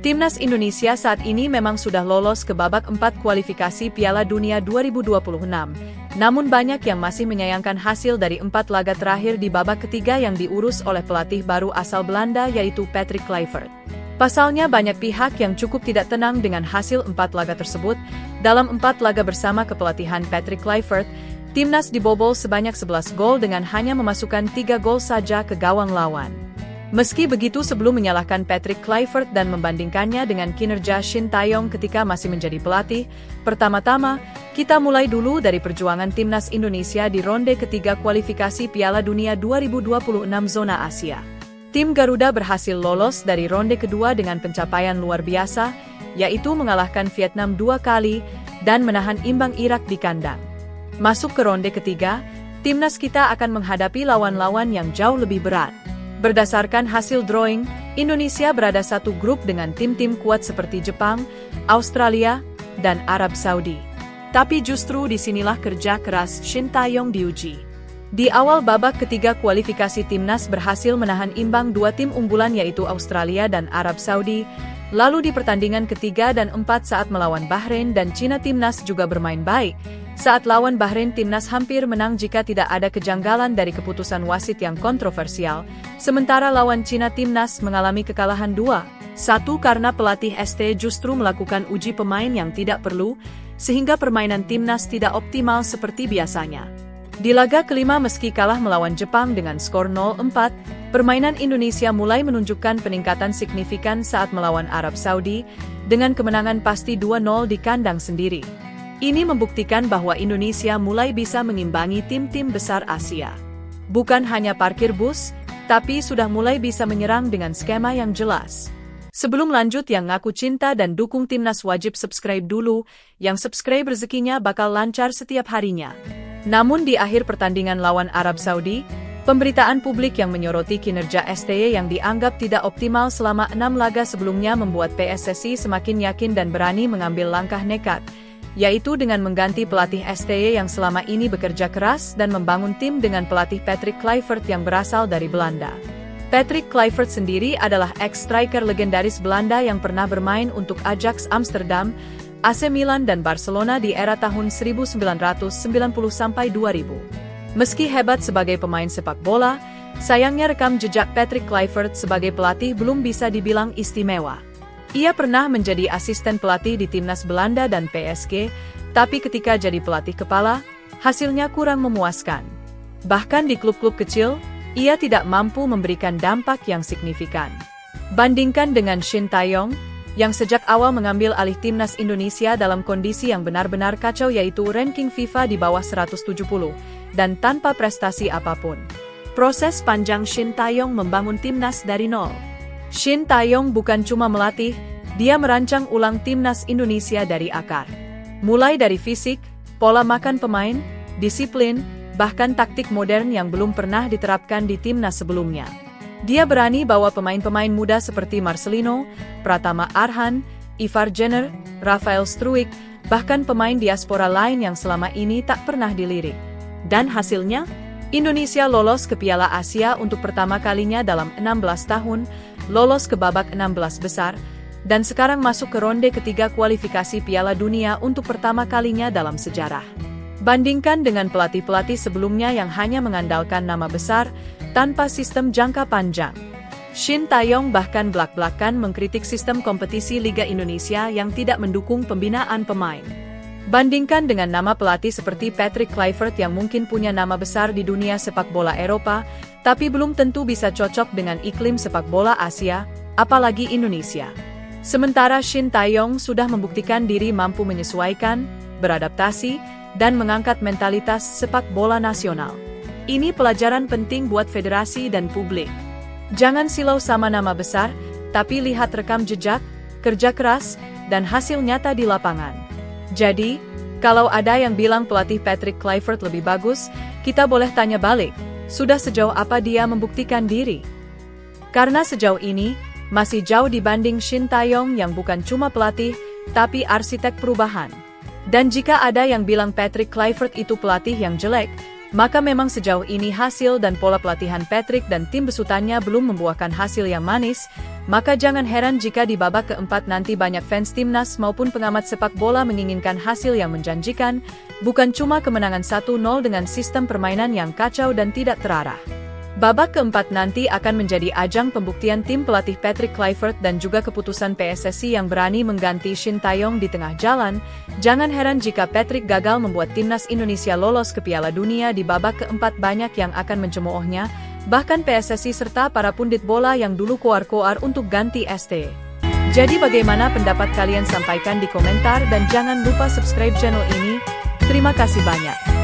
Timnas Indonesia saat ini memang sudah lolos ke babak 4 kualifikasi Piala Dunia 2026. Namun banyak yang masih menyayangkan hasil dari 4 laga terakhir di babak ketiga yang diurus oleh pelatih baru asal Belanda yaitu Patrick Kluivert. Pasalnya banyak pihak yang cukup tidak tenang dengan hasil 4 laga tersebut. Dalam 4 laga bersama kepelatihan Patrick Kluivert, timnas dibobol sebanyak 11 gol dengan hanya memasukkan 3 gol saja ke gawang lawan. Meski begitu, sebelum menyalahkan Patrick Kluivert dan membandingkannya dengan kinerja Shin Tae-yong ketika masih menjadi pelatih, pertama-tama, kita mulai dulu dari perjuangan timnas Indonesia di ronde ketiga kualifikasi Piala Dunia 2026 zona Asia. Tim Garuda berhasil lolos dari ronde kedua dengan pencapaian luar biasa, yaitu mengalahkan Vietnam 2 kali dan menahan imbang Irak di kandang. Masuk ke ronde ketiga, timnas kita akan menghadapi lawan-lawan yang jauh lebih berat. Berdasarkan hasil drawing, Indonesia berada satu grup dengan tim-tim kuat seperti Jepang, Australia, dan Arab Saudi. Tapi justru disinilah kerja keras Shin Tae-yong diuji. Di awal babak ketiga kualifikasi timnas berhasil menahan imbang 2 tim unggulan yaitu Australia dan Arab Saudi. Lalu di pertandingan ketiga dan 4 saat melawan Bahrain dan Cina timnas juga bermain baik. Saat lawan Bahrain timnas hampir menang jika tidak ada kejanggalan dari keputusan wasit yang kontroversial. Sementara lawan Cina timnas mengalami kekalahan 2-1 karena pelatih ST justru melakukan uji pemain yang tidak perlu, sehingga permainan timnas tidak optimal seperti biasanya. Di laga kelima meski kalah melawan Jepang dengan skor 0-4, permainan Indonesia mulai menunjukkan peningkatan signifikan saat melawan Arab Saudi, dengan kemenangan pasti 2-0 di kandang sendiri. Ini membuktikan bahwa Indonesia mulai bisa mengimbangi tim-tim besar Asia. Bukan hanya parkir bus, tapi sudah mulai bisa menyerang dengan skema yang jelas. Sebelum lanjut, yang ngaku cinta dan dukung timnas wajib subscribe dulu, yang subscribe rezekinya bakal lancar setiap harinya. Namun di akhir pertandingan lawan Arab Saudi, pemberitaan publik yang menyoroti kinerja STY yang dianggap tidak optimal selama 6 laga sebelumnya membuat PSSI semakin yakin dan berani mengambil langkah nekat, yaitu dengan mengganti pelatih STY yang selama ini bekerja keras dan membangun tim dengan pelatih Patrick Kluivert yang berasal dari Belanda. Patrick Kluivert sendiri adalah ex-striker legendaris Belanda yang pernah bermain untuk Ajax Amsterdam, AC Milan dan Barcelona di era tahun 1990-2000. Meski hebat sebagai pemain sepak bola, sayangnya rekam jejak Patrick Kluivert sebagai pelatih belum bisa dibilang istimewa. Ia pernah menjadi asisten pelatih di timnas Belanda dan PSG, tapi ketika jadi pelatih kepala, hasilnya kurang memuaskan. Bahkan di klub-klub kecil, ia tidak mampu memberikan dampak yang signifikan. Bandingkan dengan Shin Tae-yong, yang sejak awal mengambil alih timnas Indonesia dalam kondisi yang benar-benar kacau yaitu ranking FIFA di bawah 170, dan tanpa prestasi apapun. Proses panjang Shin Tae-yong membangun timnas dari nol. Shin Tae-yong bukan cuma melatih, dia merancang ulang timnas Indonesia dari akar. Mulai dari fisik, pola makan pemain, disiplin, bahkan taktik modern yang belum pernah diterapkan di timnas sebelumnya. Dia berani bawa pemain-pemain muda seperti Marcelino, Pratama Arhan, Ivar Jenner, Rafael Struijk, bahkan pemain diaspora lain yang selama ini tak pernah dilirik. Dan hasilnya, Indonesia lolos ke Piala Asia untuk pertama kalinya dalam 16 tahun, lolos ke babak 16 besar, dan sekarang masuk ke ronde ketiga kualifikasi Piala Dunia untuk pertama kalinya dalam sejarah. Bandingkan dengan pelatih-pelatih sebelumnya yang hanya mengandalkan nama besar, tanpa sistem jangka panjang. Shin Tae-yong bahkan belak-belakan mengkritik sistem kompetisi Liga Indonesia yang tidak mendukung pembinaan pemain. Bandingkan dengan nama pelatih seperti Patrick Kluivert yang mungkin punya nama besar di dunia sepak bola Eropa, tapi belum tentu bisa cocok dengan iklim sepak bola Asia, apalagi Indonesia. Sementara Shin Tae-yong sudah membuktikan diri mampu menyesuaikan, beradaptasi, dan mengangkat mentalitas sepak bola nasional. Ini pelajaran penting buat federasi dan publik. Jangan silau sama nama besar, tapi lihat rekam jejak, kerja keras, dan hasil nyata di lapangan. Jadi, kalau ada yang bilang pelatih Patrick Kluivert lebih bagus, kita boleh tanya balik, sudah sejauh apa dia membuktikan diri? Karena sejauh ini, masih jauh dibanding Shin Tae-yong yang bukan cuma pelatih, tapi arsitek perubahan. Dan jika ada yang bilang Patrick Kluivert itu pelatih yang jelek, maka memang sejauh ini hasil dan pola pelatihan Patrick dan tim besutannya belum membuahkan hasil yang manis, Maka jangan heran jika di babak keempat nanti banyak fans timnas maupun pengamat sepak bola menginginkan hasil yang menjanjikan, bukan cuma kemenangan 1-0 dengan sistem permainan yang kacau dan tidak terarah. Babak keempat nanti akan menjadi ajang pembuktian tim pelatih Patrick Kluivert dan juga keputusan PSSI yang berani mengganti Shin Taeyong di tengah jalan. Jangan heran jika Patrick gagal membuat timnas Indonesia lolos ke Piala Dunia di babak keempat. Banyak yang akan mencemoohnya, bahkan PSSI serta para pundit bola yang dulu koar-koar untuk ganti ST. Jadi bagaimana pendapat kalian? Sampaikan di komentar dan jangan lupa subscribe channel ini. Terima kasih banyak.